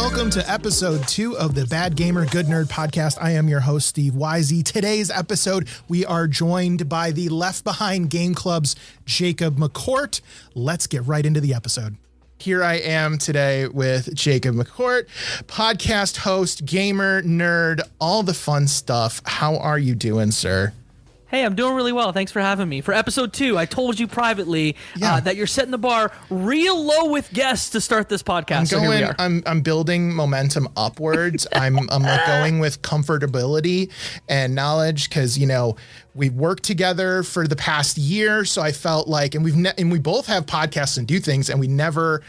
Welcome to episode 2 of the Bad Gamer Good Nerd podcast. I am your host, Steve Wisey. Today's episode, we are joined by the Left Behind Game Club's Jacob McCourt. Let's get right into the episode. Here I am today with Jacob McCourt, podcast host, gamer, nerd, all the fun stuff. How are you doing, sir? Hey, I'm doing really well. Thanks for having me. For episode 2, I told you privately that you're setting the bar real low with guests to start this podcast. I'm building momentum upwards. I'm like going with comfortability and knowledge because, you know, we've worked together for the past year. So I felt like, and we both have podcasts and do things, and we never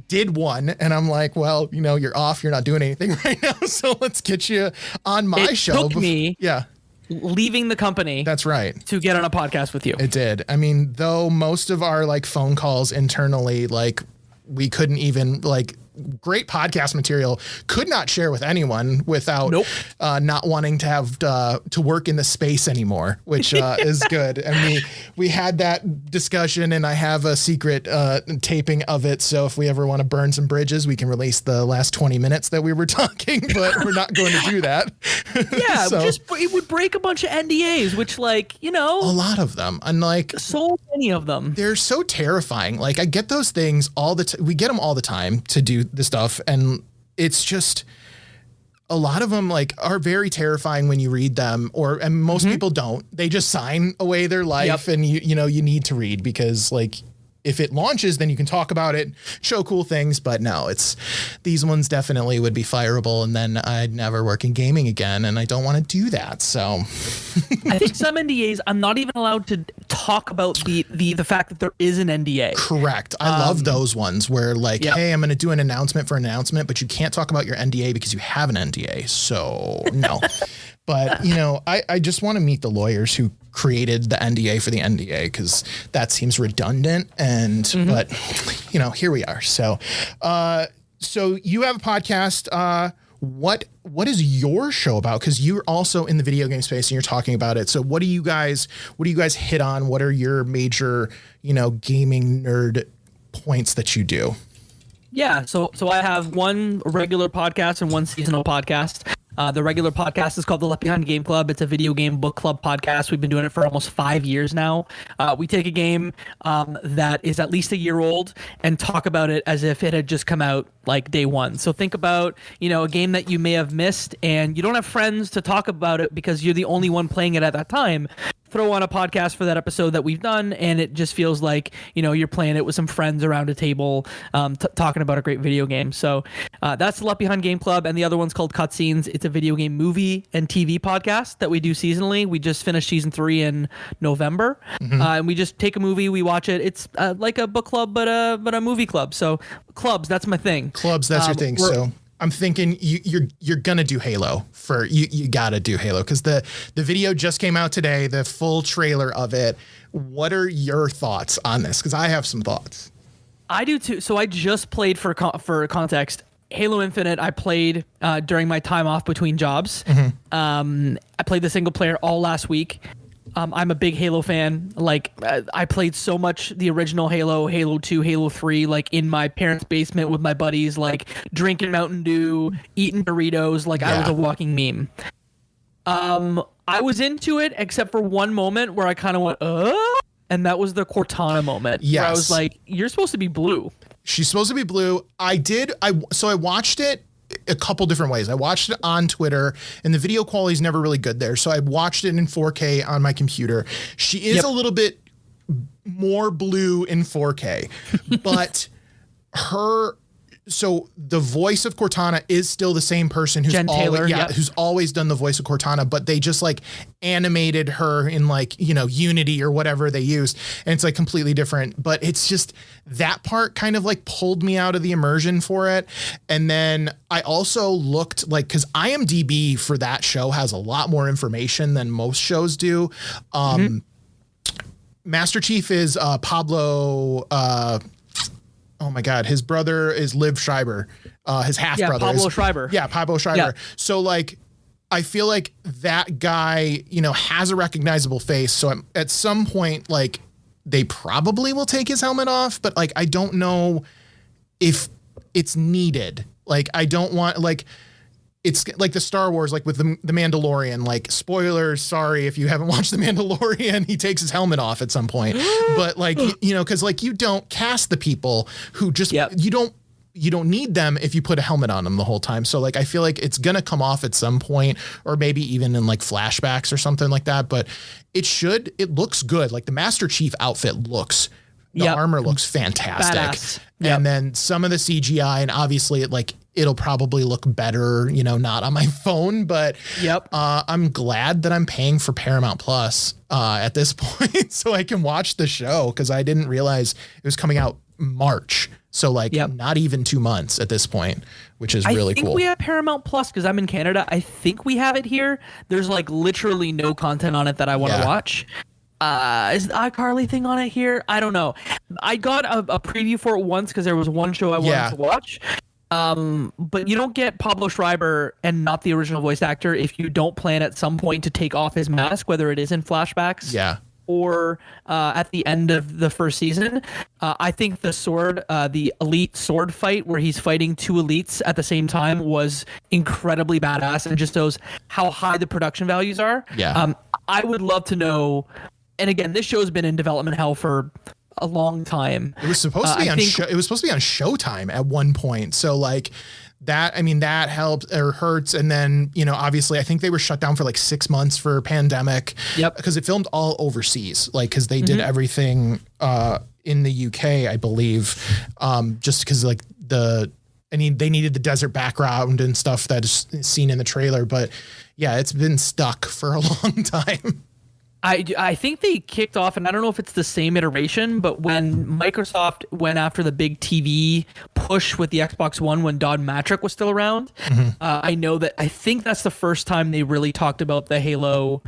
did one. And I'm like, well, you know, you're off. You're not doing anything right now. So let's get you on my show. Took me. Yeah. Leaving the company. That's right. To get on a podcast with you. It did. I mean, though most of our like phone calls internally, like we couldn't even like great podcast material could not share with anyone without not wanting to have to work in the space anymore, which is good. And we had that discussion, and I have a secret taping of it. So if we ever want to burn some bridges, we can release the last 20 minutes that we were talking, but we're not going to do that. Yeah, so, it would break a bunch of NDAs, which, like, you know, a lot of them, and like so many of them, they're so terrifying. Like I get those things all the time. We get them all the time to do the stuff, and it's just a lot of them like are very terrifying when you read them, and most people don't. They just sign away their life. And you know you need to read because like if it launches, then you can talk about it, show cool things. But no, these ones definitely would be fireable, and then I'd never work in gaming again, and I don't want to do that. So I think some NDAs I'm not even allowed to talk about the fact that there is an NDA. Correct. I love those ones where like, hey, I'm going to do an announcement for an announcement, but you can't talk about your NDA because you have an NDA. So no. But, you know, I just want to meet the lawyers who created the NDA for the NDA because that seems redundant. But, you know, here we are. So so you have a podcast. What is your show about? Because you're also in the video game space and you're talking about it. So what do you guys hit on? What are your major, you know, gaming nerd points that you do? Yeah. So I have one regular podcast and one seasonal podcast. The regular podcast is called the Left Behind Game Club. It's a video game book club podcast. We've been doing it for almost 5 years now. We take a game that is at least a year old and talk about it as if it had just come out like day one. So think about, you know, a game that you may have missed and you don't have friends to talk about it because you're the only one playing it at that time. Throw on a podcast for that episode that we've done, and it just feels like, you know, you're playing it with some friends around a table, talking about a great video game. So that's the Left Behind Game Club, and the other one's called Cutscenes. It's a video game movie and TV podcast that we do seasonally. We just finished season 3 in November, and we just take a movie, we watch it. It's like a book club, but a movie club. So clubs, that's my thing. Clubs, that's your thing. So I'm thinking you're gonna do Halo for you gotta do Halo because the video just came out today, the full trailer of it. What are your thoughts on this? Because I have some thoughts. I do too. So I just played for context. Halo Infinite, I played during my time off between jobs. I played the single player all last week. I'm a big Halo fan. Like I played so much the original Halo, Halo 2, Halo 3, like in my parents' basement with my buddies, like drinking Mountain Dew, eating Doritos, like I was a walking meme. I was into it except for one moment where I kind of went, and that was the Cortana moment. Yes. Where I was like, you're supposed to be blue. She's supposed to be blue. I watched it a couple different ways. I watched it on Twitter, and the video quality is never really good there. So I watched it in 4K on my computer. She is a little bit more blue in 4K, but so the voice of Cortana is still the same person who's who's always done the voice of Cortana, but they just like animated her in like, you know, Unity or whatever they used. And it's like completely different, but it's just that part kind of like pulled me out of the immersion for it. And then I also looked like, cause IMDb for that show has a lot more information than most shows do. Master Chief is Pablo, oh my God, his brother is Liv Schreiber, his half brother. Pablo Schreiber. Yeah, Pablo Schreiber. Yeah. So like, I feel like that guy, you know, has a recognizable face. So at some point, like they probably will take his helmet off, but like, I don't know if it's needed. Like, I don't want, like, it's like the Star Wars, like with the Mandalorian, like, spoilers, sorry if you haven't watched the Mandalorian, he takes his helmet off at some point. But like, you know, because like you don't cast the people who just, you don't need them if you put a helmet on them the whole time. So like, I feel like it's going to come off at some point, or maybe even in like flashbacks or something like that. But it looks good. Like the Master Chief outfit looks, the armor looks fantastic. And then some of the CGI, and obviously it'll probably look better, you know, not on my phone, but I'm glad that I'm paying for Paramount Plus at this point so I can watch the show, because I didn't realize it was coming out March. So like not even 2 months at this point, which is really cool. I think we have Paramount Plus because I'm in Canada. I think we have it here. There's like literally no content on it that I want to watch. Is the iCarly thing on it here? I don't know. I got a preview for it once because there was one show I wanted to watch. But you don't get Pablo Schreiber and not the original voice actor if you don't plan at some point to take off his mask, whether it is in flashbacks or at the end of the first season. I think the elite sword fight where he's fighting two elites at the same time was incredibly badass and just shows how high the production values are. I would love to know. And again, this show's been in development hell for a long time. It was supposed to be it was supposed to be on Showtime at one point. So like that, I mean, that helps or hurts. And then, you know, obviously I think they were shut down for like 6 months for pandemic because it filmed all overseas, like, cause they did everything, in the UK, I believe, just cause like they needed the desert background and stuff that is seen in the trailer, but yeah, it's been stuck for a long time. I think they kicked off, and I don't know if it's the same iteration, but when Microsoft went after the big TV push with the Xbox One when Don Matrick was still around, I think that's the first time they really talked about the Halo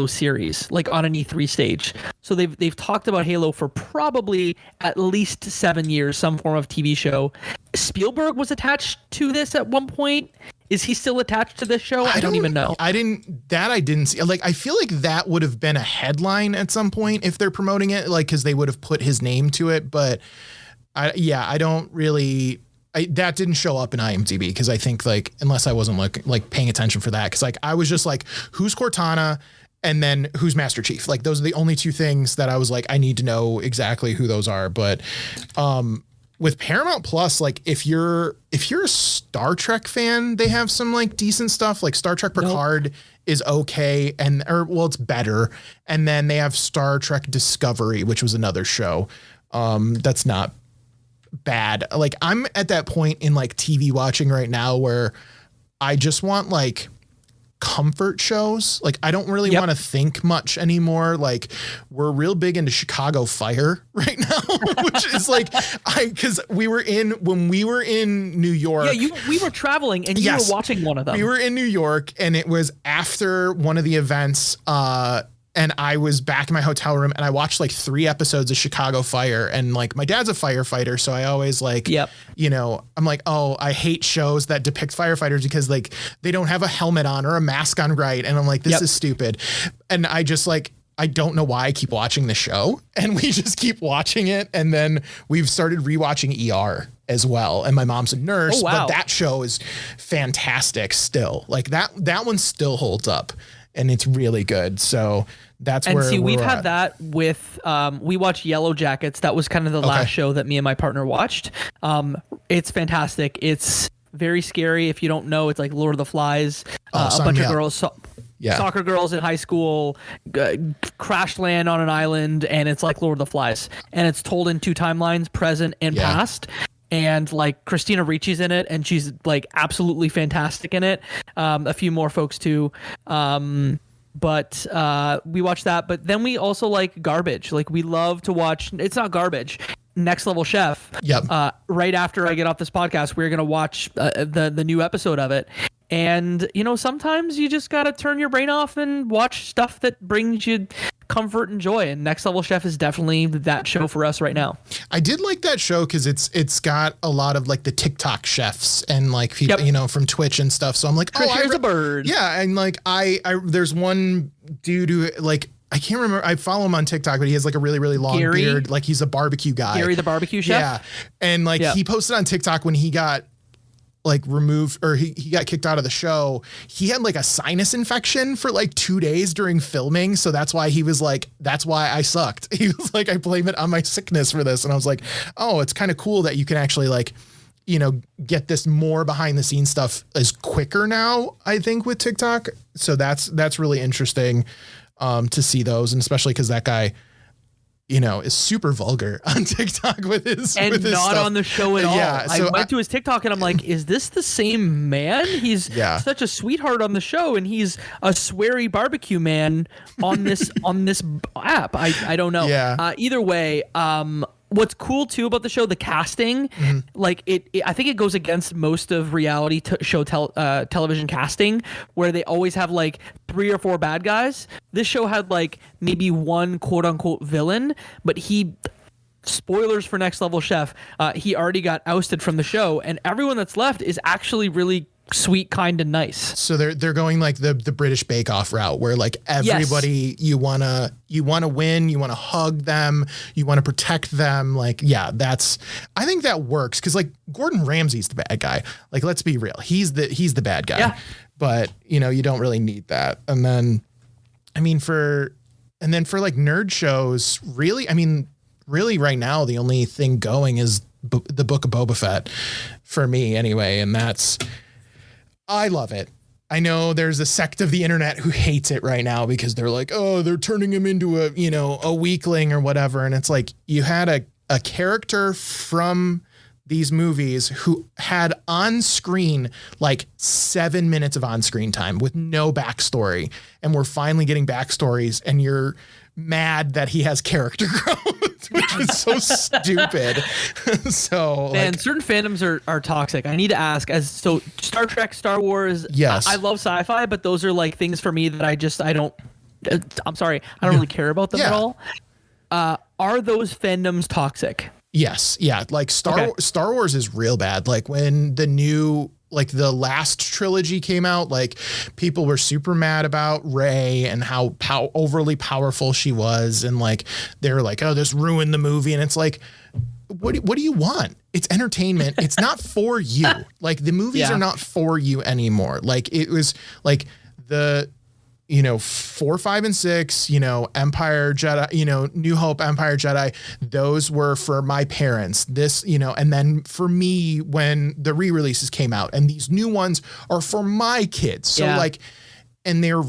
series, like on an E3 stage. So they've talked about Halo for probably at least 7 years, some form of TV show. Spielberg was attached to this at one point. Is he still attached to this show? I don't even know. I didn't see. Like, I feel like that would have been a headline at some point if they're promoting it, like, because they would have put his name to it. But I don't really. That didn't show up in IMDb because I think, like, unless I wasn't like paying attention for that, because like I was just like, who's Cortana and then who's Master Chief? Like, those are the only two things that I was like, I need to know exactly who those are. But with Paramount Plus, like if you're a Star Trek fan, they have some like decent stuff. Like Star Trek Picard is okay, it's better. And then they have Star Trek Discovery, which was another show that's not bad. Like, I'm at that point in like TV watching right now where I just want like comfort shows. Like, I don't really want to think much anymore. Like, we're real big into Chicago Fire right now, which is like, because when we were in New York. Yeah, we were traveling and you were watching one of them. We were in New York and it was after one of the events, and I was back in my hotel room and I watched like 3 episodes of Chicago Fire, and like my dad's a firefighter. So I always like, you know, I'm like, oh, I hate shows that depict firefighters because like they don't have a helmet on or a mask on right. And I'm like, this is stupid. And I just like, I don't know why I keep watching the show, and we just keep watching it. And then we've started rewatching ER as well. And my mom's a nurse, but that show is fantastic still. Like that one still holds up. And it's really good. So that's where we've had that with we watched Yellow Jackets. That was kind of the last show that me and my partner watched. It's fantastic. It's very scary. If you don't know, it's like Lord of the Flies. A bunch of girls, soccer girls in high school, crash land on an island, and it's like Lord of the Flies. And it's told in 2 timelines, present and past. And like Christina Ricci's in it, and she's like absolutely fantastic in it. A few more folks too. But we watch that. But then we also like garbage. Like, we love to watch. It's not garbage. Next Level Chef. Right after I get off this podcast, we're gonna watch the new episode of it. And you know, sometimes you just gotta turn your brain off and watch stuff that brings you comfort and joy. And Next Level Chef is definitely that show for us right now. I did like that show because it's got a lot of like the TikTok chefs and like people, you know, from Twitch and stuff. So I'm like, here's a bird. Yeah, and like I there's one dude who like, I can't remember. I follow him on TikTok, but he has like a really, really long beard. Like, he's a barbecue guy. Gary, the barbecue chef. Yeah. And like he posted on TikTok when he got like removed, or he got kicked out of the show. He had like a sinus infection for like 2 days during filming. So that's why he was like, that's why I sucked. He was like, I blame it on my sickness for this. And I was like, oh, it's kind of cool that you can actually like, you know, get this more behind the scenes stuff is quicker now, I think, with TikTok. So that's really interesting to see those. And especially because that guy, you know, is super vulgar on TikTok with his and with his not stuff. on the show at all. Yeah, so I went to his TikTok and I'm like, is this the same man? He's such a sweetheart on the show, and he's a sweary barbecue man on this app. I don't know. Yeah. Either way, what's cool too about the show, the casting, like it I think it goes against most of reality show television casting, where they always have like 3 or 4 bad guys. This show had like maybe one quote unquote villain, but spoilers for Next Level Chef, he already got ousted from the show, and everyone that's left is actually really sweet, kind, and nice. So they're going like the British Bake Off route, where like everybody, you wanna win, you wanna hug them, you wanna protect them. Like, yeah, I think that works, because like Gordon Ramsay's the bad guy. Like, let's be real, he's the bad guy. Yeah. But you know, you don't really need that. And then, I mean, for like nerd shows, really, I mean, really right now the only thing going is the Book of Boba Fett for me, anyway, and I love it. I know there's a sect of the internet who hates it right now because they're like, oh, they're turning him into a weakling or whatever. And it's like, you had a character from these movies who had on screen like 7 minutes of on screen time with no backstory. And we're finally getting backstories, and you're mad that he has character growth, which is so stupid. So man, certain fandoms are toxic. I need to ask, Star Trek, Star Wars, yes, I love sci-fi, but those are like things for me that I don't really care about them at all. Are those fandoms toxic? Yes. Yeah. Like Star Wars is real bad. Like when the last trilogy came out, like people were super mad about Rey and how overly powerful she was. And like, they were like, oh, this ruined the movie. And it's like, what do you want? It's entertainment. It's not for you. Like, the movies are not for you anymore. Like, it was like 4, 5, and 6, Empire Jedi, New Hope, Empire Jedi, those were for my parents. This, and then for me, when the re-releases came out, and these new ones are for my kids. So like, and they're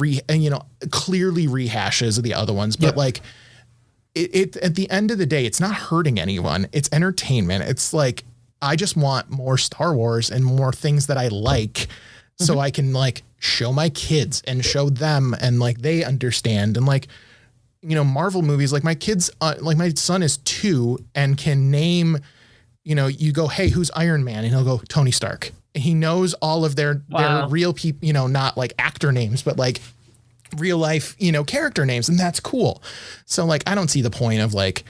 clearly rehashes of the other ones, but like it at the end of the day, it's not hurting anyone. It's entertainment. It's like, I just want more Star Wars and more things that I like, so I can like show my kids and show them, and like they understand. And like, Marvel movies, like my kids, like my son is 2 and can name, you go, hey, who's Iron Man? And he'll go, Tony Stark. And he knows all of their real people, not like actor names, but like real life, character names. And that's cool. So like, I don't see the point of like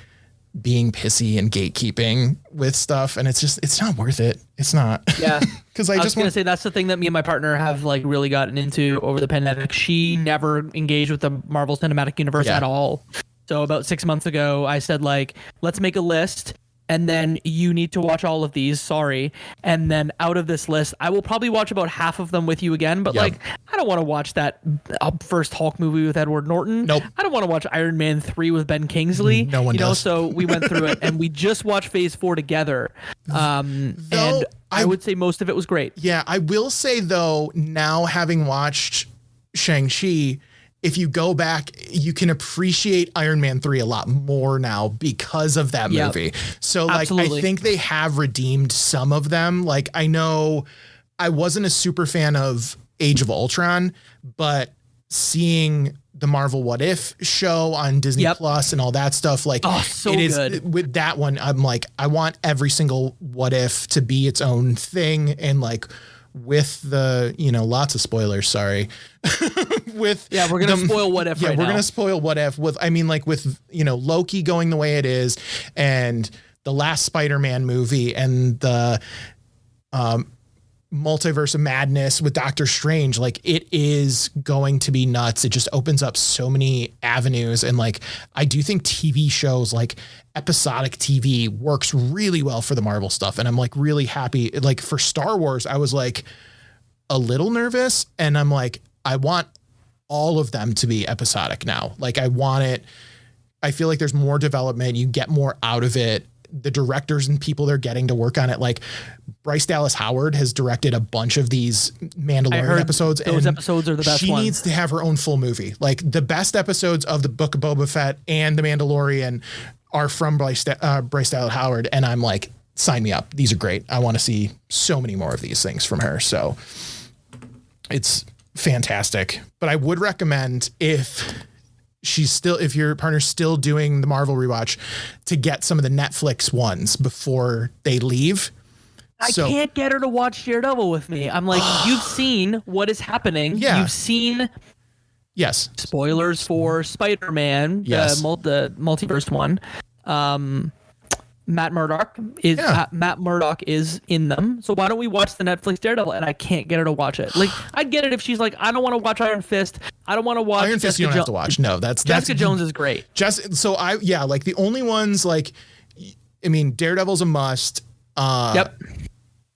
being pissy and gatekeeping with stuff, and it's not worth it. It's not. Yeah. Because I was gonna say, that's the thing that me and my partner have like really gotten into over the pandemic. She never engaged with the Marvel Cinematic Universe at all. So about 6 months ago, I said like, let's make a list, and then you need to watch all of these. Sorry. And then out of this list, I will probably watch about half of them with you again. But like, I don't want to watch that first Hulk movie with Edward Norton. Nope. I don't want to watch Iron Man 3 with Ben Kingsley. No one does. So we went through it, and we just watched Phase 4 together. And I would say most of it was great. Yeah. I will say though, now having watched Shang-Chi, if you go back, you can appreciate Iron Man 3 a lot more now because of that movie. So like, I think they have redeemed some of them. Like, I know I wasn't a super fan of Age of Ultron, but seeing the Marvel What If show on Disney Plus and all that stuff, like good. With that one, I'm like, I want every single What If to be its own thing. And like, with the, lots of spoilers, sorry. We're going to spoil What If right now. We're going to spoil What If with, with, Loki going the way it is, and the last Spider-Man movie, and the Multiverse of Madness with Doctor Strange, like it is going to be nuts. It just opens up so many avenues. And like, I do think TV shows like episodic TV works really well for the Marvel stuff. And I'm like really happy. Like for Star Wars, I was like a little nervous, and I'm like, I want all of them to be episodic now. Like I want it. I feel like there's more development. You get more out of it. The directors and people they're getting to work on it. Like Bryce Dallas Howard has directed a bunch of these Mandalorian episodes. Those episodes are the best ones. She ones. needs to have her own full movie. Like the best episodes of the Book of Boba Fett and the Mandalorian are from Bryce Dallas Howard. And I'm like, sign me up. These are great. I want to see so many more of these things from her. So it's fantastic. But I would recommend if your partner's still doing the Marvel rewatch, to get some of the Netflix ones before they leave. I can't get her to watch Daredevil with me. I'm like, you've seen what is happening. Yeah. You've seen. Yes. Spoilers for Spider-Man, yes. the multiverse one. Matt Murdock is in them. So why don't we watch the Netflix Daredevil? And I can't get her to watch it. Like I'd get it if she's like, I don't want to watch Iron Fist. I don't want to watch Iron Fist. You don't have to watch. No, Jessica Jones is great. Like the only ones like, I mean, Daredevil's a must. Yep.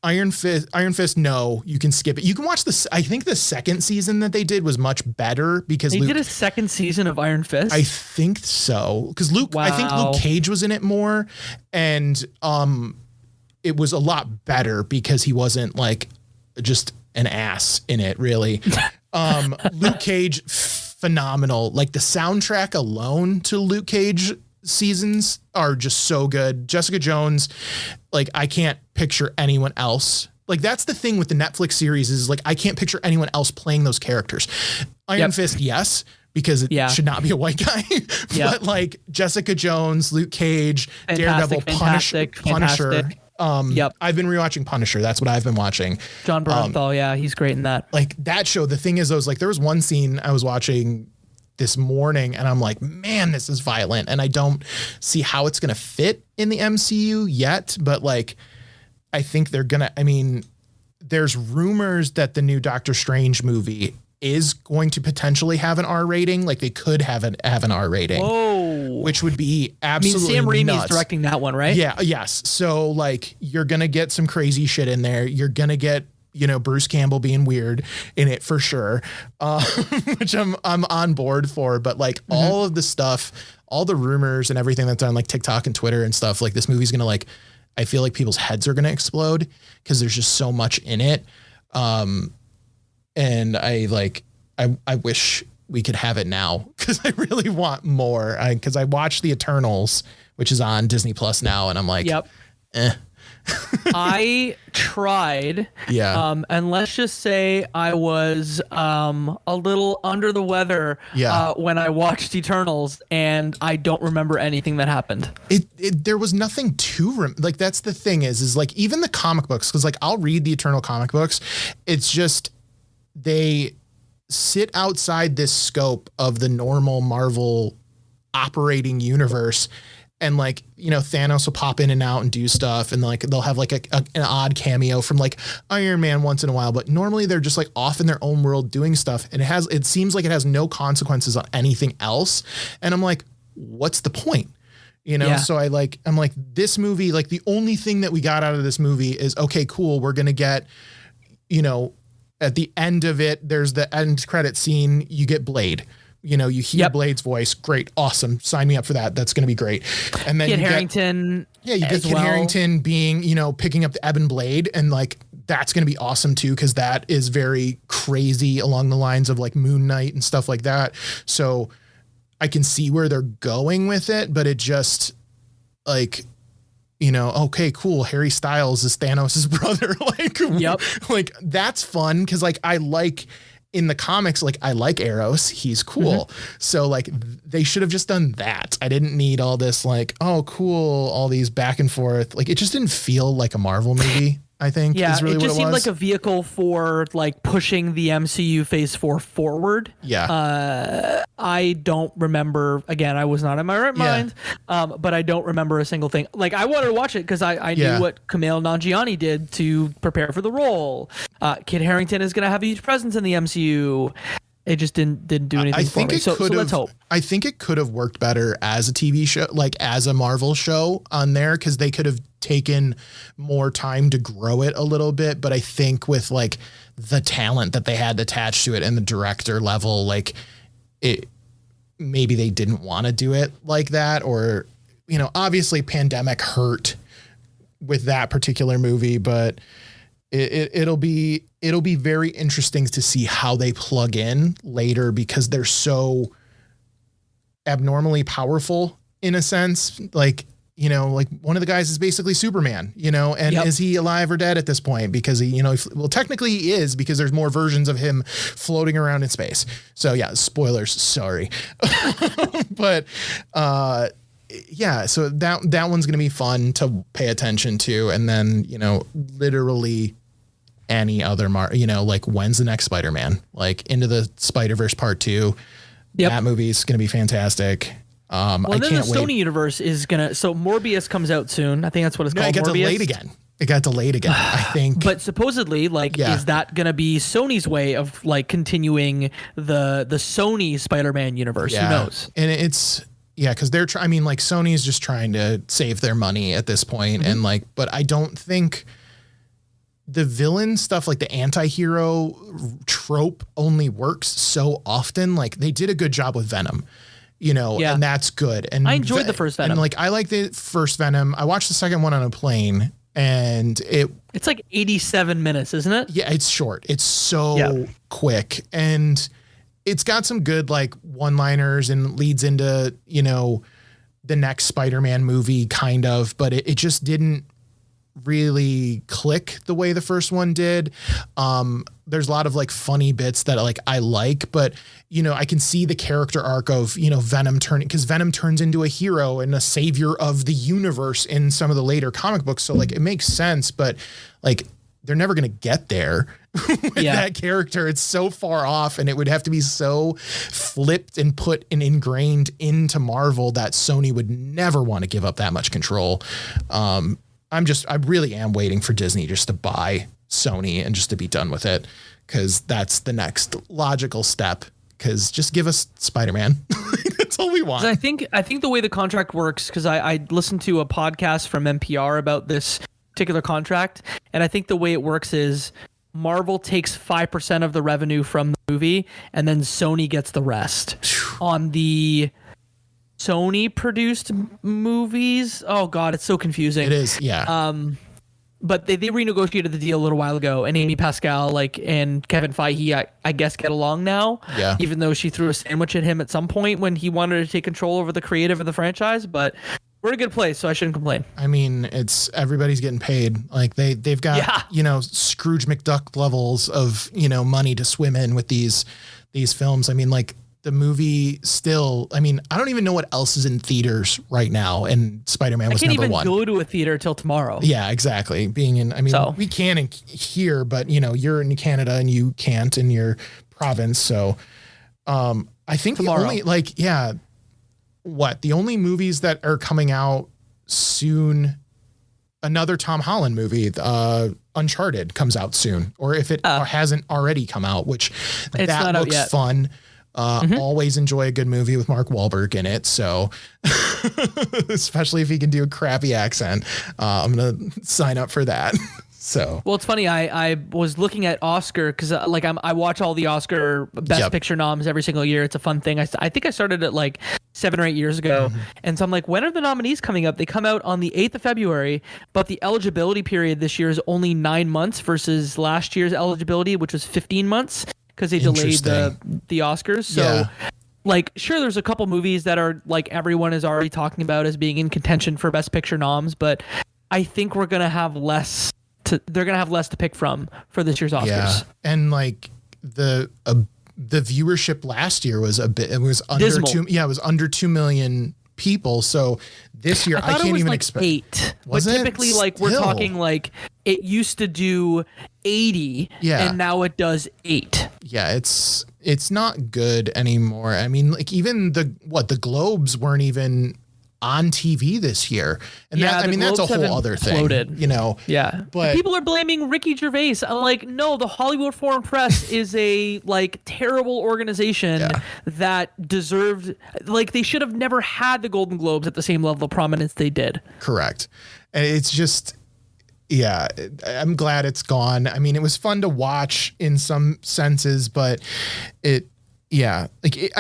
Iron Fist, no, you can skip it. You can watch this. I think the second season that they did was much better because they did a second season of Iron Fist. I think so. Because I think Luke Cage was in it more, and it was a lot better because he wasn't like just an ass in it, really. Luke Cage, phenomenal. Like the soundtrack alone to Luke Cage seasons are just so good. Jessica Jones, like I can't picture anyone else. Like that's the thing with the Netflix series is like I can't picture anyone else playing those characters. Iron Fist, yes, because it should not be a white guy. But like Jessica Jones, Luke Cage, Daredevil, Punisher. I've been rewatching Punisher. That's what I've been watching. John Bernthal, he's great in that. Like that show. The thing is, there was one scene I was watching this morning and I'm like, man, this is violent. And I don't see how it's going to fit in the MCU yet. But like, I think there's rumors that the new Doctor Strange movie is going to potentially have an R rating. Like they could have an R rating. Whoa. Which would be absolutely Sam Raimi's nuts. directing that one, right? Yeah. Yes. So like you're going to get some crazy shit in there. You're going to get, Bruce Campbell being weird in it for sure, which I'm on board for. But like all of the stuff, all the rumors and everything that's on like TikTok and Twitter and stuff, like this movie's going to I feel like people's heads are going to explode because there's just so much in it. And I wish we could have it now because I really want more. Because I watched The Eternals, which is on Disney Plus now, and I'm like, I tried. Yeah. And let's just say I was a little under the weather when I watched Eternals, and I don't remember anything that happened. There was nothing to that's the thing is like even the comic books, because like I'll read the Eternal comic books. It's just they sit outside this scope of the normal Marvel operating universe. And like, Thanos will pop in and out and do stuff. And like, they'll have like an odd cameo from like Iron Man once in a while. But normally they're just like off in their own world doing stuff. And it seems like it has no consequences on anything else. And I'm like, what's the point? So I'm like, this movie, like the only thing that we got out of this movie is, okay, cool. We're going to get, at the end of it, there's the end credit scene. You get Blade. You hear Blade's voice. Great. Awesome. Sign me up for that. That's going to be great. And then Kit Harington. You get Kit Harington being, picking up the Ebon Blade. And like, that's going to be awesome too. Cause that is very crazy along the lines of like Moon Knight and stuff like that. So I can see where they're going with it, but it just like, okay, cool. Harry Styles is Thanos' brother. Like that's fun. Cause like, in the comics, like I like Eros. He's cool. So like they should have just done that. I didn't need all this like, oh, cool. All these back and forth. Like it just didn't feel like a Marvel movie. I think is really it what just it seemed was. like a vehicle for like pushing the MCU Phase 4 forward. I don't remember. Again, I was not in my right mind, but I don't remember a single thing. Like I wanted to watch it because I knew what Kumail Nanjiani did to prepare for the role. Kit Harington is going to have a huge presence in the MCU. It just didn't do anything for me. So let's hope. I think it could have worked better as a TV show, like as a Marvel show on there, because they could have taken more time to grow it a little bit. But I think with like the talent that they had attached to it and the director level, like maybe they didn't want to do it like that. Or, obviously pandemic hurt with that particular movie, but it'll be very interesting to see how they plug in later, because they're so abnormally powerful in a sense. Like, like one of the guys is basically Superman, and is he alive or dead at this point? Because he, technically he is, because there's more versions of him floating around in space. So yeah, spoilers, sorry. But, so that one's going to be fun to pay attention to. And then, literally any other like when's the next Spider-Man? Like Into the Spider-Verse Part 2. That movie's going to be fantastic. Well, I then can't the Sony universe is so Morbius comes out soon. I think that's what it's called. It got delayed again. I think. But supposedly, is that going to be Sony's way of like continuing the Sony Spider-Man universe? Who knows? And it's because they're Sony's just trying to save their money at this point, and but I don't think the villain stuff, like the anti-hero trope, only works so often. Like they did a good job with Venom, and that's good. And I enjoyed the first Venom. And I like the first Venom. I watched the second one on a plane, and it's like 87 minutes, isn't it? Yeah, it's short. It's so quick, and it's got some good like one-liners and leads into, the next Spider-Man movie kind of, but it just didn't really click the way the first one did. There's a lot of like funny bits that I like, but I can see the character arc of, Venom because Venom turns into a hero and a savior of the universe in some of the later comic books. So like it makes sense, but like they're never going to get there with that character. It's so far off, and it would have to be so flipped and put and ingrained into Marvel that Sony would never want to give up that much control. I really am waiting for Disney just to buy Sony and just to be done with it, because that's the next logical step. Because just give us Spider-Man. That's all we want. I think the way the contract works, because I listened to a podcast from NPR about this particular contract, and I think the way it works is Marvel takes 5% of the revenue from the movie, and then Sony gets the rest. On the Sony produced movies, oh god, it's so confusing. It is, yeah. But they renegotiated the deal a little while ago, and Amy Pascal and Kevin Feige I guess get along now. Yeah. Even though she threw a sandwich at him at some point when he wanted to take control over the creative of the franchise, but we're in a good place, so I shouldn't complain. I mean, it's everybody's getting paid. Like they've got Scrooge McDuck levels of money to swim in with these films. I mean, like the movie still, I mean, I don't even know what else is in theaters right now, and Spider-Man was number one. I can't even go to a theater till tomorrow. Yeah, exactly. We can here, but you're in Canada and you can't in your province. So I think tomorrow. the only movies that are coming out soon, another Tom Holland movie, Uncharted comes out soon, or if it hasn't already come out, which that looks fun. Always enjoy a good movie with Mark Wahlberg in it. So especially if he can do a crappy accent, I'm going to sign up for that. So, well, it's funny. I was looking at Oscar because I watch all the Oscar Best Picture noms every single year. It's a fun thing. I think I started it like 7 or 8 years ago. And so I'm like, when are the nominees coming up? They come out on the 8th of February, but the eligibility period this year is only 9 months versus last year's eligibility, which was 15 months. Because they delayed the Oscars. So, sure, there's a couple movies that are everyone is already talking about as being in contention for Best Picture noms, but I think we're gonna have less. They're gonna have less to pick from for this year's Oscars. Yeah, and the viewership last year was a bit. It was under dismal. 2. Yeah, it was under 2 million people. So this year I can't even expect 8. But typically we're talking like it used to do 80 and now it does 8. Yeah, it's not good anymore. I mean, like even the Globes weren't even on TV this year. And that's a whole other thing, you know? Yeah. But people are blaming Ricky Gervais. I'm like, no, the Hollywood Foreign Press is a terrible organization that deserved, they should have never had the Golden Globes at the same level of prominence they did. Correct. And it's just, I'm glad it's gone. I mean, it was fun to watch in some senses, but I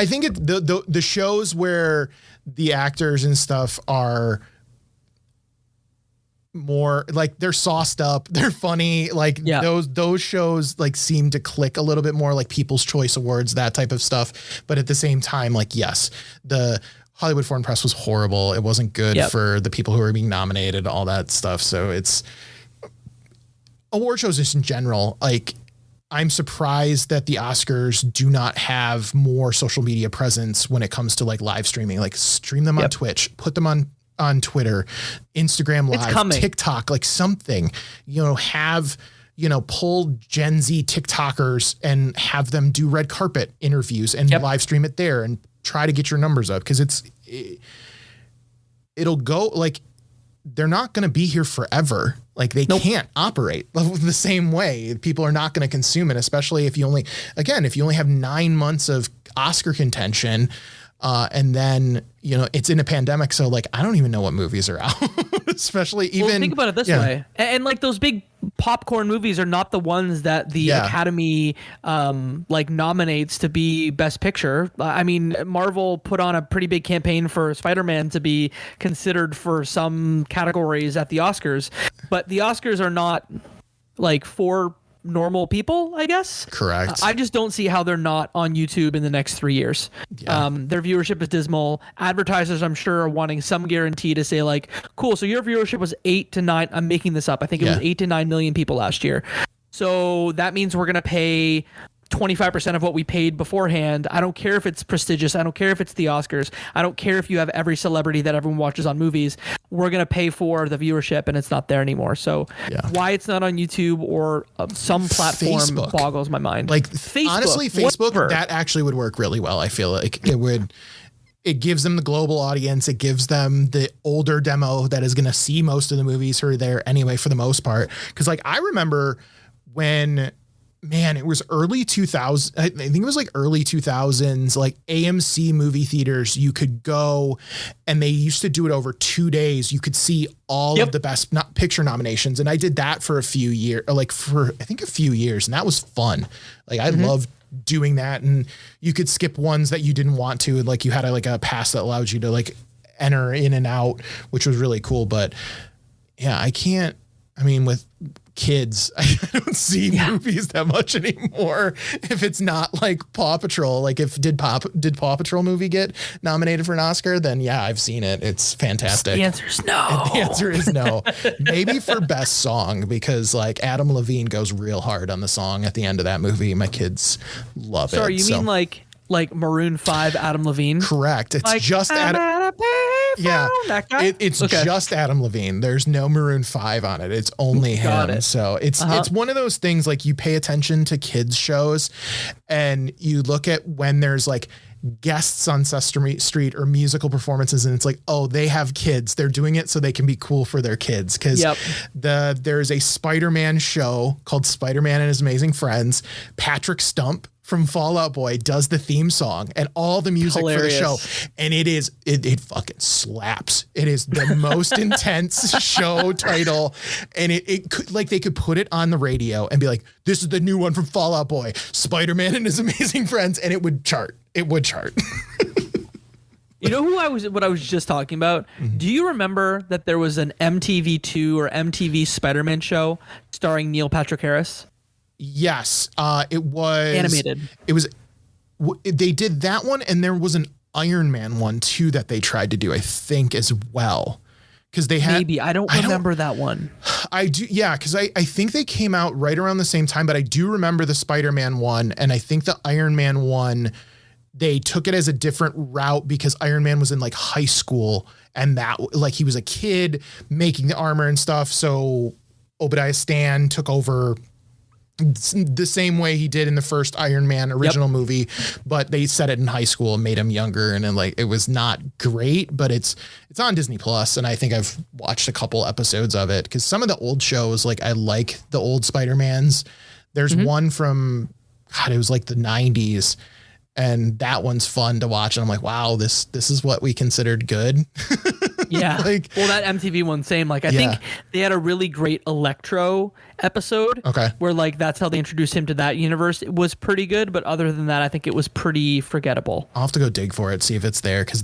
think the shows where the actors and stuff are more like they're sauced up, they're funny, those shows seem to click a little bit more, like People's Choice Awards, that type of stuff. But at the same time, yes, the Hollywood Foreign Press was horrible. It wasn't good for the people who were being nominated, all that stuff. So it's award shows just in general, I'm surprised that the Oscars do not have more social media presence when it comes to live streaming. Stream them on Twitch, put them on Twitter, Instagram Live, TikTok, something, pull Gen Z TikTokers and have them do red carpet interviews and live stream it there and try to get your numbers up. Cause it'll go they're not going to be here forever. They can't operate the same way. People are not going to consume it, especially if you only have 9 months of Oscar contention. And then, it's in a pandemic. So I don't even know what movies are out, especially even think about it this way. And those big popcorn movies are not the ones that the Academy, nominates to be Best Picture. I mean, Marvel put on a pretty big campaign for Spider-Man to be considered for some categories at the Oscars, but the Oscars are not for normal people, I guess. Correct. I just don't see how they're not on YouTube in the next 3 years. Their viewership is dismal. Advertisers, I'm sure, are wanting some guarantee to say cool, so your viewership was 8 to 9. I'm making this up. I think it was 8 to 9 million people last year. So that means we're going to pay 25% of what we paid beforehand. I don't care if it's prestigious. I don't care if it's the Oscars. I don't care if you have every celebrity that everyone watches on movies. We're going to pay for the viewership and it's not there anymore. So why it's not on YouTube or some platform boggles my mind. Facebook, honestly, Facebook, that actually would work really well. I feel like it would. It gives them the global audience. It gives them the older demo that is going to see most of the movies who are there anyway, for the most part. Cause I remember when, it was early 2000. I think it was early 2000s, AMC movie theaters. You could go and they used to do it over 2 days. You could see all of the best picture nominations. And I did that for a few years, a few years. And that was fun. I loved doing that. And you could skip ones that you didn't want to. And you had a pass that allowed you to enter in and out, which was really cool. But with kids, I don't see movies that much anymore. If it's not Paw Patrol, did Paw Patrol movie get nominated for an Oscar? Then I've seen it. It's fantastic. The answer is no. The answer is no. Maybe for best song, because Adam Levine goes real hard on the song at the end of that movie. My kids love it. Sorry, you mean like Maroon 5 Adam Levine? Correct. It's just Adam. Yeah, it's just Adam Levine. There's no Maroon 5 on it. It's only him. So it's one of those things you pay attention to kids shows and you look at when there's guests on Sesame Street or musical performances and it's they have kids. They're doing it so they can be cool for their kids. Cause there's a Spider-Man show called Spider-Man and His Amazing Friends. Patrick Stump from Fall Out Boy does the theme song and all the music for the show. And it fucking slaps. It is the most intense show title. And it could, they could put it on the radio and be this is the new one from Fall Out Boy, Spider-Man and His Amazing Friends. And it would chart. It would chart. You know what I was just talking about? Mm-hmm. Do you remember that there was an MTV2 or MTV Spider-Man show starring Neil Patrick Harris? Yes, it was animated. They did that one, and there was an Iron Man one too that they tried to do, I think, as well. Because they had I don't remember that one. I do, yeah, because I think they came out right around the same time, but I do remember the Spider-Man one, and I think the Iron Man one they took it as a different route because Iron Man was in like high school and that like he was a kid making the armor and stuff. So Obadiah Stane took over the same way he did in the first Iron Man original movie, but they set it in high school and made him younger. And then like, it was not great, but it's on Disney Plus. And I think I've watched a couple episodes of it because some of the old shows, like I like the old Spider-Mans. There's one from, God, it was like the 90s. And that one's fun to watch. And I'm like, wow, this is what we considered good. Yeah. Like, well, that MTV one, same. Like, I think they had a really great Electro episode. Okay. Where like that's how they introduced him to that universe. It was pretty good, but other than that, I think it was pretty forgettable. I'll have to go dig for it, see if it's there, because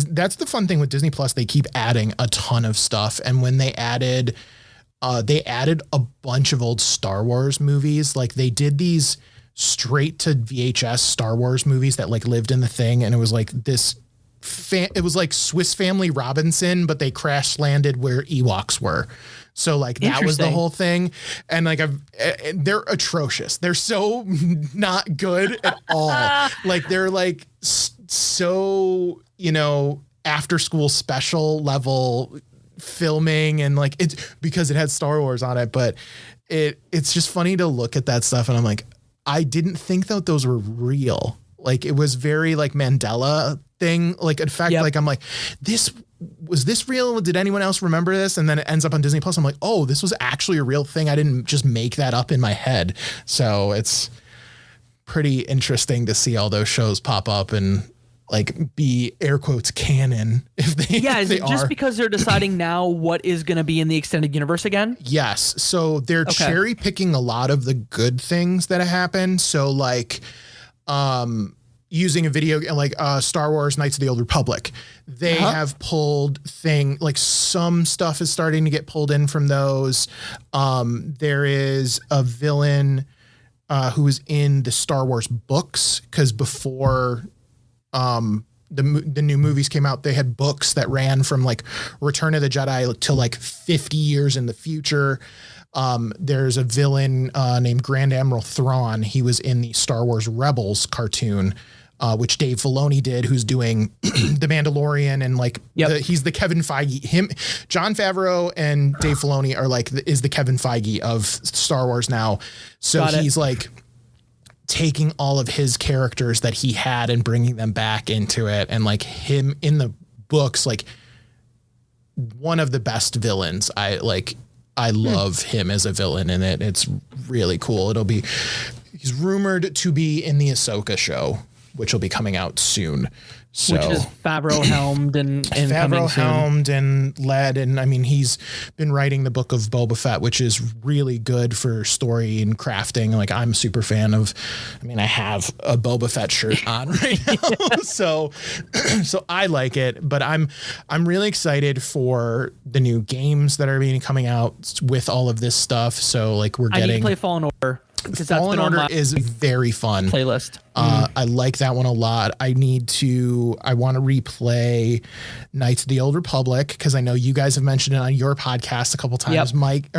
that's the fun thing with Disney Plus. They keep adding a ton of stuff, and when they added a bunch of old Star Wars movies. Like they did these straight to VHS Star Wars movies that like lived in the thing, and it was like this. It was like Swiss Family Robinson, but they crash landed where Ewoks were. So like that was the whole thing. And like they're atrocious. They're so not good at all. Like they're like so, after school special level filming, and like it's because it had Star Wars on it, but it's just funny to look at that stuff. And I'm like, I didn't think that those were real. Like it was very like Mandela thing. Like in fact, like I'm like, was this real? Did anyone else remember this? And then it ends up on Disney Plus. I'm like, oh, this was actually a real thing. I didn't just make that up in my head. So it's pretty interesting to see all those shows pop up and like be air quotes canon if they is they it just because they're deciding now what is going to be in the extended universe again? Yes. So they're cherry picking a lot of the good things that have happened. So like using a video like Star Wars Knights of the Old Republic, they have pulled like some stuff is starting to get pulled in from those. There is a villain who was in the Star Wars books, because before the new movies came out, they had books that ran from like Return of the Jedi to like 50 years in the future. There's a villain named Grand Admiral Thrawn. He was in the Star Wars Rebels cartoon, which Dave Filoni did, who's doing The Mandalorian, and like he's the Kevin Feige. Jon Favreau and Dave Filoni are like is the Kevin Feige of Star Wars now. So he's like taking all of his characters that he had and bringing them back into it, and like him in the books, like one of the best villains. I love him as a villain in it. It's really cool. He's rumored to be in the Ahsoka show, which will be coming out soon. So, which is Favreau helmed and Favreau helmed and led. And I mean, he's been writing the book of Boba Fett, which is really good for story and crafting. Like I'm a super fan of, I have a Boba Fett shirt on right now. So I like it, but I'm really excited for the new games that are being coming out with all of this stuff. So like I need to play Fallen Order. Fallen Order is very fun. Playlist. I like that one a lot. I want to replay Knights of the Old Republic, because I know you guys have mentioned it on your podcast a couple times. Mike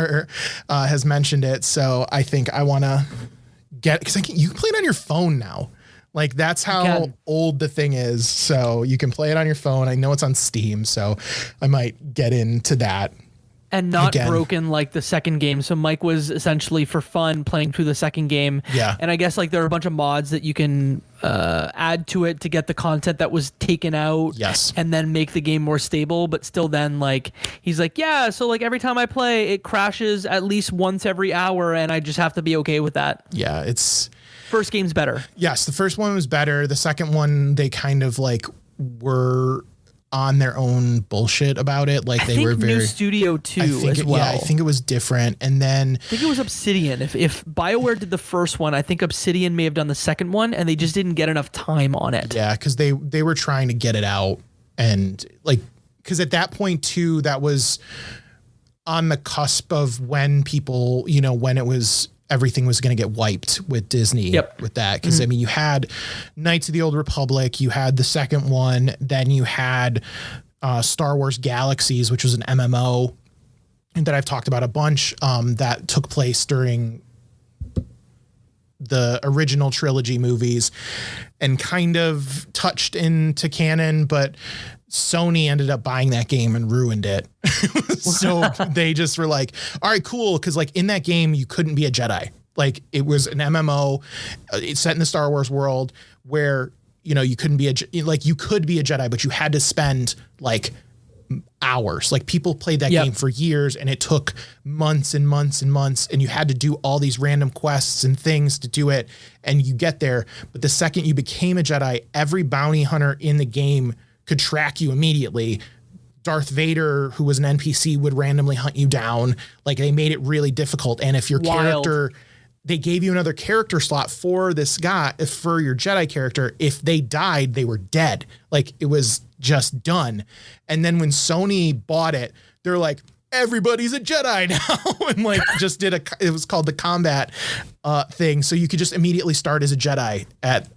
has mentioned it. So I think I want to because you can play it on your phone now. Like that's how old the thing is. So you can play it on your phone. I know it's on Steam, so I might get into that. And not broken like the second game. So Mike was essentially for fun playing through the second game. Yeah. And I guess like there are a bunch of mods that you can add to it to get the content that was taken out. Yes. And then make the game more stable. But still then like he's like, yeah, so like every time I play, it crashes at least once every hour, and I just have to be okay with that. Yeah, it's first game's better. Yes, the first one was better. The second one, they kind of like were on their own bullshit about it. Like they were very new studio too as well. Yeah, I think it was different. And then I think it was Obsidian. If BioWare did the first one, I think Obsidian may have done the second one, and they just didn't get enough time on it. Yeah, because they were trying to get it out, and like because at that point too, that was on the cusp of when people, when it was everything was going to get wiped with Disney with that. Because I mean, you had Knights of the Old Republic, you had the second one, then you had Star Wars Galaxies, which was an MMO that I've talked about a bunch, that took place during the original trilogy movies and kind of touched into canon, but Sony ended up buying that game and ruined it. So they just were like, all right, cool. Cause like in that game, you couldn't be a Jedi. Like it was an MMO, it's set in the Star Wars world where, you know, you couldn't be you could be a Jedi, but you had to spend like hours. Like people played that game for years and it took months and months and months and you had to do all these random quests and things to do it. And you get there. But the second you became a Jedi, every bounty hunter in the game could track you immediately. Darth Vader, who was an NPC, would randomly hunt you down. Like they made it really difficult. And if your character, they gave you another character slot for this guy, for your Jedi character. If they died, they were dead. Like it was just done. And then when Sony bought it, they're like, everybody's a Jedi now. And like just it was called the combat thing. So you could just immediately start as a Jedi at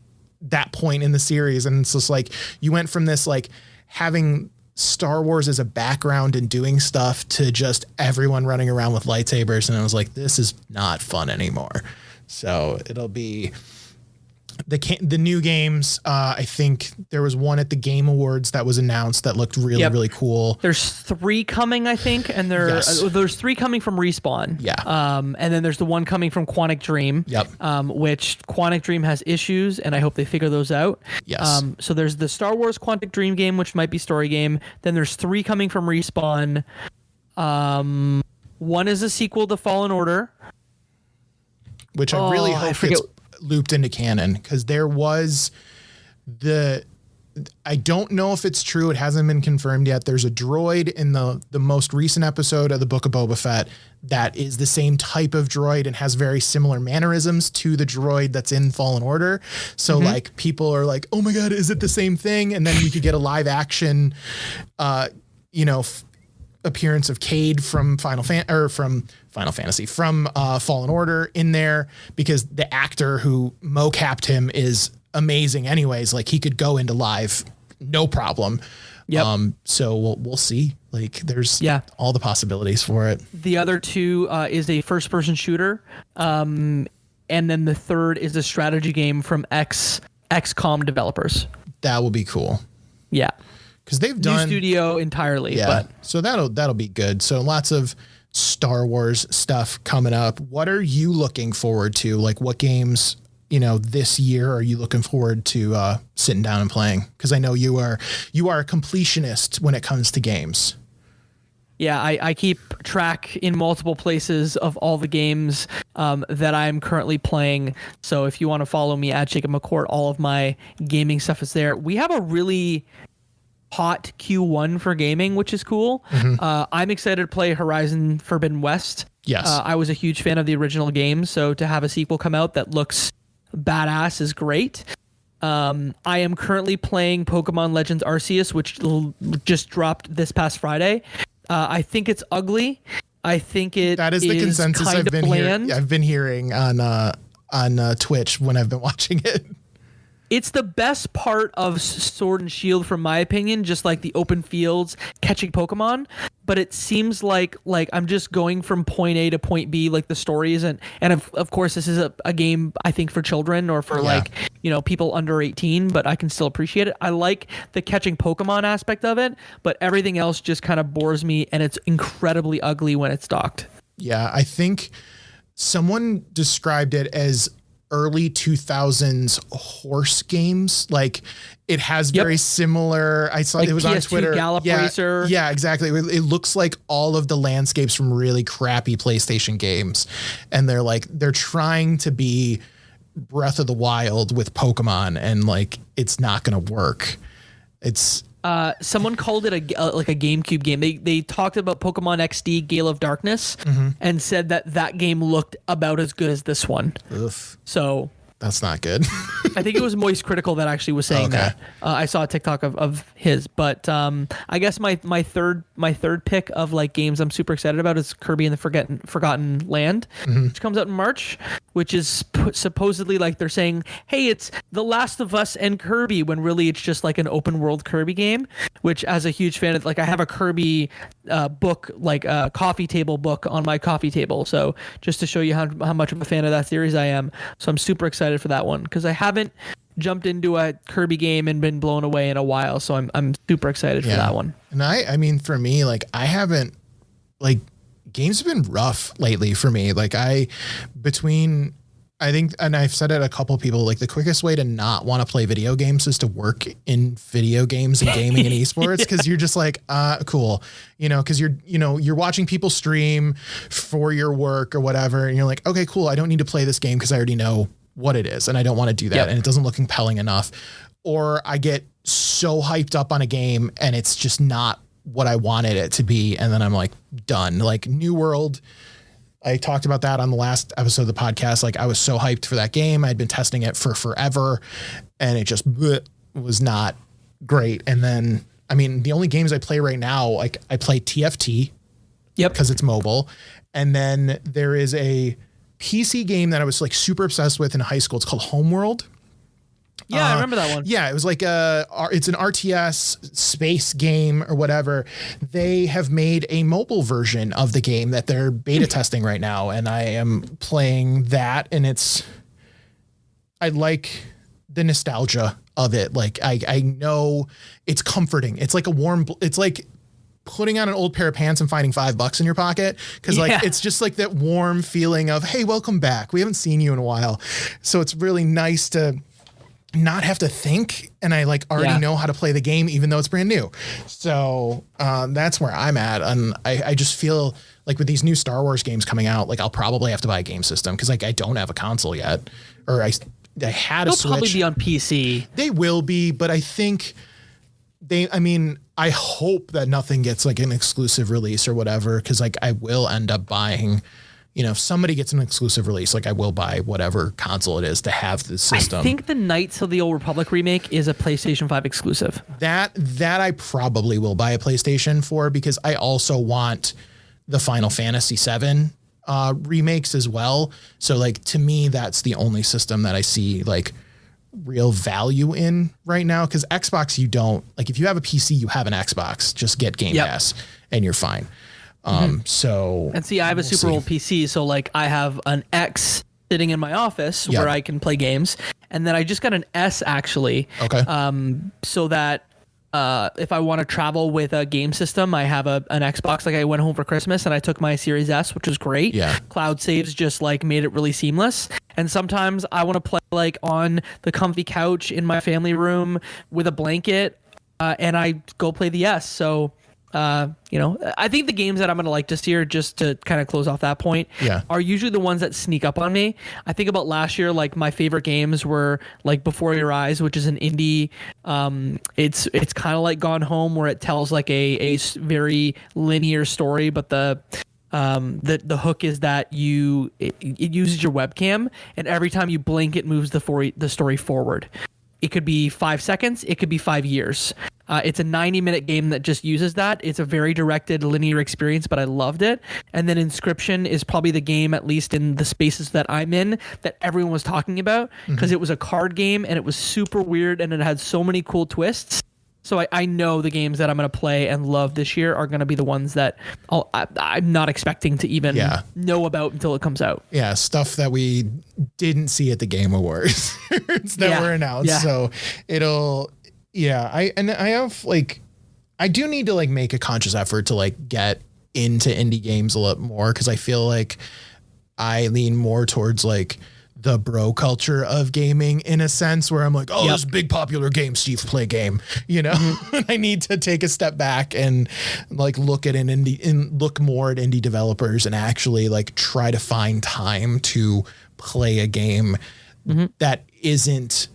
that point in the series. And it's just like, you went from this, like having Star Wars as a background and doing stuff to just everyone running around with lightsabers. And I was like, this is not fun anymore. So it'll be the new games. I think there was one at the Game Awards that was announced that looked really, really cool. There's 3 coming, I think. And there's 3 coming from Respawn. Yeah. And then there's the one coming from Quantic Dream. Yep. Which Quantic Dream has issues, and I hope they figure those out. Yes. So there's the Star Wars Quantic Dream game, which might be story game. Then there's 3 coming from Respawn. One is a sequel to Fallen Order, which I really hope gets looped into canon, because there was I don't know if it's true. It hasn't been confirmed yet. There's a droid in the most recent episode of the Book of Boba Fett that is the same type of droid and has very similar mannerisms to the droid that's in Fallen Order. So like people are like, oh my God, is it the same thing? And then we could get a live action, appearance of Cade from Fallen Order in there, because the actor who mocapped him is amazing anyways. Like he could go into live, no problem. Yep. So we'll see. Like there's all the possibilities for it. The other 2 is a first person shooter. And then the third is a strategy game from XCOM developers. That will be cool. Yeah. Because they've done new studio entirely. Yeah. But so that'll be good. So lots of Star Wars stuff coming up. What are you looking forward to? Like what games, this year are you looking forward to sitting down and playing? Because I know you are a completionist when it comes to games. Yeah, I keep track in multiple places of all the games that I'm currently playing. So if you want to follow me at Jacob McCourt, all of my gaming stuff is there. We have a really hot Q1 for gaming, which is cool. I'm excited to play Horizon Forbidden West. Yes. I was a huge fan of the original game, so to have a sequel come out that looks badass is great. I am currently playing Pokemon Legends Arceus, which just dropped this past Friday. I think it's ugly. I think that is the consensus I've been hearing on Twitch when I've been watching it. It's the best part of Sword and Shield, from my opinion, just like the open fields, catching Pokemon. But it seems like I'm just going from point A to point B, like the story isn't. And of course, this is a game, I think, for children or for people under 18, but I can still appreciate it. I like the catching Pokemon aspect of it, but everything else just kind of bores me, and it's incredibly ugly when it's docked. Yeah, I think someone described it as early 2000s horse games. Like it has very similar, I saw like it was PS2 on Twitter. Gallop Racer. Yeah, exactly. It looks like all of the landscapes from really crappy PlayStation games. And they're trying to be Breath of the Wild with Pokemon, and like, it's not going to work. It's, someone called it a GameCube game. They talked about Pokemon XD Gale of Darkness and said that game looked about as good as this one. Oof. So that's not good. I think it was Moist Critical that actually was saying that. I saw a TikTok of his, but I guess my third pick of like games I'm super excited about is Kirby and the Forgotten Land, which comes out in March, which is supposedly like they're saying, hey, it's The Last of Us and Kirby, when really it's just like an open world Kirby game, which as a huge fan of, like I have a Kirby book, like a coffee table book on my coffee table. So just to show you how much of a fan of that series I am. So I'm super excited for that one because I haven't jumped into a Kirby game and been blown away in a while. So I'm super excited for that one. And I mean, for me, like I haven't, like, games have been rough lately for me. Like I think, and I've said it a couple of people, like the quickest way to not want to play video games is to work in video games and gaming and esports. Cause you're just like, cool. You know, cause you're watching people stream for your work or whatever. And you're like, okay, cool. I don't need to play this game cause I already know what it is. And I don't want to do that. Yep. And it doesn't look compelling enough. Or I get so hyped up on a game and it's just not what I wanted it to be. And then I'm like, done. Like New World, I talked about that on the last episode of the podcast. Like I was so hyped for that game. I'd been testing it for forever and it just was not great. And then, I mean, the only games I play right now, like I play TFT because it's mobile. And then there is a PC game that I was like super obsessed with in high school. It's called Homeworld. Yeah, I remember that one. Yeah, it was like it's an RTS space game or whatever. They have made a mobile version of the game that they're beta testing right now, and I am playing that, and I like the nostalgia of it. Like I know it's comforting. It's like it's like putting on an old pair of pants and finding $5 in your pocket. Cause like, it's just like that warm feeling of, hey, welcome back. We haven't seen you in a while. So it's really nice to not have to think. And I like already know how to play the game, even though it's brand new. So that's where I'm at. And I just feel like with these new Star Wars games coming out, like I'll probably have to buy a game system. Cause like I don't have a console yet, or I had a Switch. They'll probably be on PC. They will be, but I think I hope that nothing gets like an exclusive release or whatever. Cause like I will end up buying, if somebody gets an exclusive release, like I will buy whatever console it is to have the system. I think the Knights of the Old Republic remake is a PlayStation 5 exclusive. That I probably will buy a PlayStation for, because I also want the Final Fantasy VII remakes as well. So like, to me, that's the only system that I see like real value in right now. Cause Xbox, you don't, like, if you have a PC, you have an Xbox, just get Game Pass and you're fine. So, and see, I have a super old PC. So like I have an X sitting in my office where I can play games. And then I just got an S actually. Okay. So that, if I want to travel with a game system, I have an Xbox. Like I went home for Christmas and I took my Series S, which was great. Yeah. Cloud saves just like made it really seamless. And sometimes I want to play like on the comfy couch in my family room with a blanket, and I go play the S. So, I think the games that I'm going to like this year, just to kind of close off that point, are usually the ones that sneak up on me. I think about last year, like my favorite games were like Before Your Eyes, which is an indie. It's kind of like Gone Home, where it tells like a very linear story, but the hook is that it uses your webcam, and every time you blink, it moves the story forward. It could be 5 seconds. It could be 5 years. It's a 90-minute game that just uses that. It's a very directed linear experience, but I loved it. And then Inscription is probably the game, at least in the spaces that I'm in, that everyone was talking about, because it was a card game and it was super weird and it had so many cool twists. So I know the games that I'm going to play and love this year are going to be the ones that I'm not expecting to even know about until it comes out. Yeah, stuff that we didn't see at the Game Awards that were announced. Yeah. So it'll, I have like, I do need to like make a conscious effort to like get into indie games a lot more, because I feel like I lean more towards like the bro culture of gaming, in a sense, where I'm like, this big popular game, Steve, play game, I need to take a step back and like look at look more at indie developers and actually like try to find time to play a game that isn't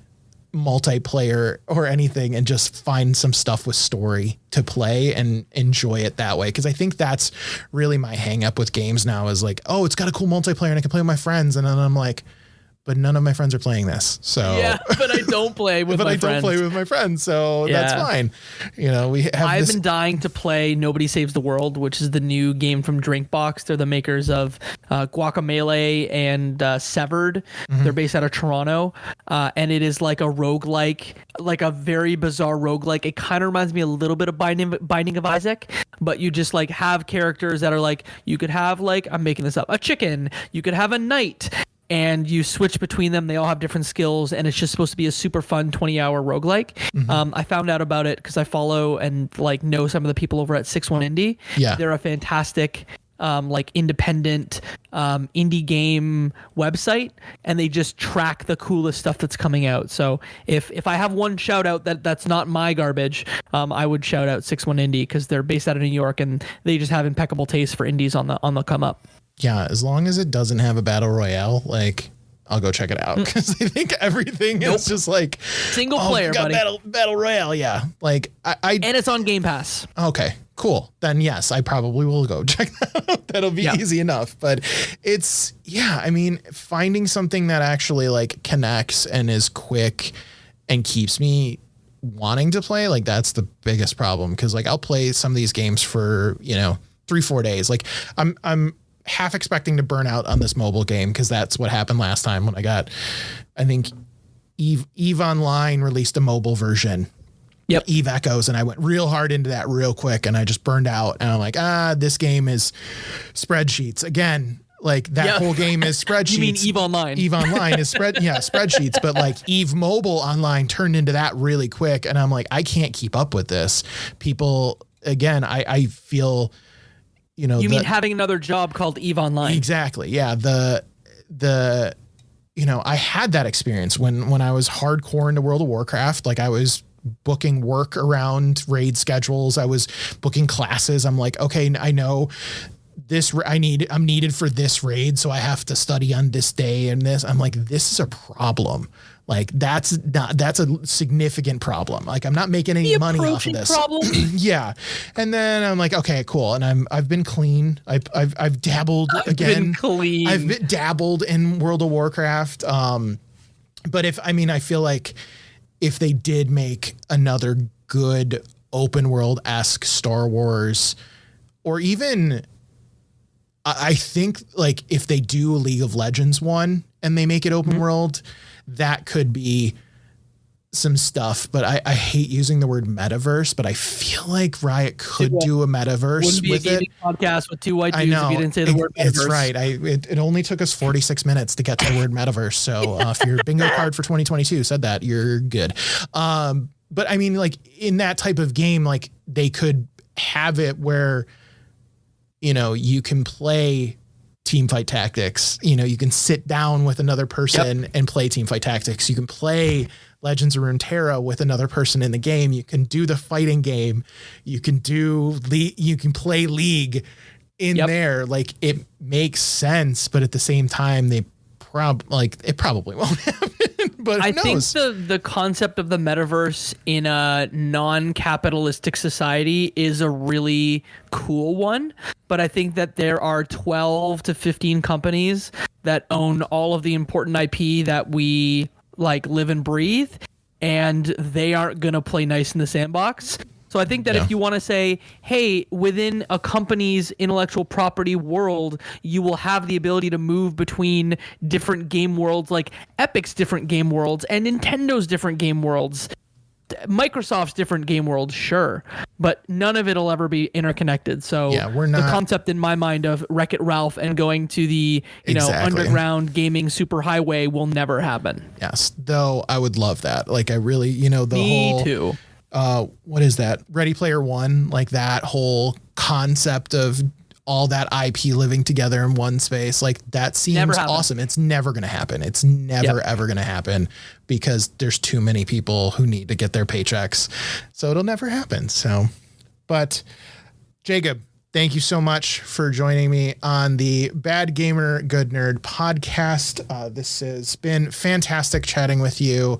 multiplayer or anything, and just find some stuff with story to play and enjoy it that way. Cause I think that's really my hang up with games now, is like, it's got a cool multiplayer and I can play with my friends. And then I'm like, but none of my friends are playing this. So yeah, but I don't play with my friends. Don't play with my friends, so that's fine. You know, I've been dying to play Nobody Saves the World, which is the new game from Drinkbox. They're the makers of Guacamelee and Severed. Mm-hmm. They're based out of Toronto, and it is like a roguelike, like a very bizarre roguelike. It kind of reminds me a little bit of Binding of Isaac, but you just like have characters that are like, you could have like, I'm making this up, a chicken, you could have a knight, and you switch between them. They all have different skills, and it's just supposed to be a super fun 20-hour roguelike. Mm-hmm. I found out about it because I follow and like know some of the people over at 61 Indie. Yeah, they're a fantastic like independent indie game website, and they just track the coolest stuff that's coming out. So if I have one shout out that's not my garbage, I would shout out 61 Indie, because they're based out of New York and they just have impeccable taste for indies on the come up. Yeah, as long as it doesn't have a battle royale, like I'll go check it out, because I think everything is just like single player, buddy. Battle royale, yeah. Like I and it's on Game Pass. Okay, cool. Then yes, I probably will go check that out. That'll be easy enough. But it's I mean, finding something that actually like connects and is quick and keeps me wanting to play, like that's the biggest problem. Because like I'll play some of these games for 3-4 days. Like I'm half expecting to burn out on this mobile game, because that's what happened last time when I think Eve Online released a mobile version. Yep. Eve Echoes, and I went real hard into that real quick, and I just burned out, and I'm like, this game is spreadsheets again. Like that whole game is spreadsheets. You mean Eve Online? Eve Online is spreadsheets, but like Eve Mobile Online turned into that really quick, and I'm like, I can't keep up with this. People, again, I feel. You mean having another job called Eve Online? Exactly. Yeah. I had that experience when I was hardcore into World of Warcraft. Like I was booking work around raid schedules. I was booking classes. I'm like, okay, I know this. I'm needed for this raid, so I have to study on this day and this. I'm like, this is a problem. Like that's a significant problem. Like I'm not making any money off of this. Yeah. And then I'm like, okay, cool. And I've been clean. I've dabbled again. I've dabbled in World of Warcraft. But I feel like if they did make another good open world-esque Star Wars, or even I think like if they do a League of Legends one and they make it open world, that could be some stuff. But I hate using the word metaverse, but I feel like Riot could do a metaverse. Wouldn't be with a gaming podcast with two white dudes if you didn't say the word metaverse. It's right. It only took us 46 minutes to get to the word metaverse. So if your bingo card for 2022 said that, you're good. But I mean, like in that type of game, like they could have it where, you can play Teamfight Tactics. You can sit down with another person and play Teamfight Tactics. You can play Legends of Runeterra with another person in the game. You can do the fighting game. You can play League in there. Like it makes sense, but at the same time, it probably won't happen. But I think the concept of the metaverse in a non-capitalistic society is a really cool one. But I think that there are 12 to 15 companies that own all of the important IP that we like live and breathe, and they aren't going to play nice in the sandbox. So I think that if you want to say, hey, within a company's intellectual property world, you will have the ability to move between different game worlds, like Epic's different game worlds and Nintendo's different game worlds, Microsoft's different game worlds, sure, but none of it will ever be interconnected. So we're not, the concept in my mind of Wreck-It Ralph and going to the underground gaming superhighway will never happen. Yes, though I would love that. Like I really, Me too. What is that? Ready Player One, like that whole concept of all that IP living together in one space, like that seems awesome. It's never going to happen. It's never, ever going to happen because there's too many people who need to get their paychecks. So it'll never happen. So, but Jacob, thank you so much for joining me on the Bad Gamer Good Nerd podcast. This has been fantastic chatting with you.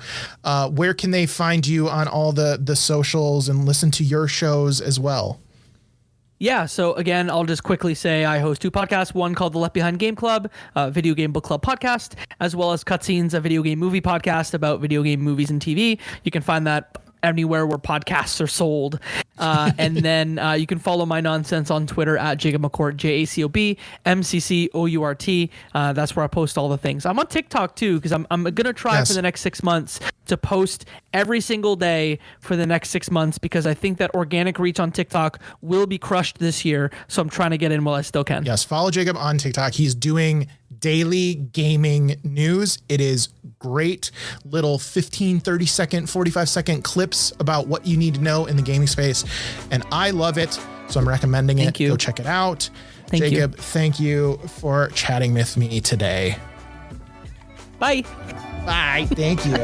Where can they find you on all the socials and listen to your shows as well? Yeah, so again, I'll just quickly say I host 2 podcasts, one called the Left Behind Game Club, video game book club podcast, as well as Cutscenes, a video game movie podcast about video game movies and TV. You can find that anywhere where podcasts are sold. And then you can follow my nonsense on Twitter at Jacob McCourt, JACOB MCCOURT. That's where I post all the things. I'm on TikTok too, because I'm going to try for the next 6 months to post every single day for the next 6 months, because I think that organic reach on TikTok will be crushed this year. So I'm trying to get in while I still can. Yes, follow Jacob on TikTok. He's doing daily gaming news. It is great little 15, 30 second, 45 second clips about what you need to know in the gaming space. And I love it. So I'm recommending it. Go check it out. Jacob, thank you for chatting with me today. Bye. Bye. Thank you.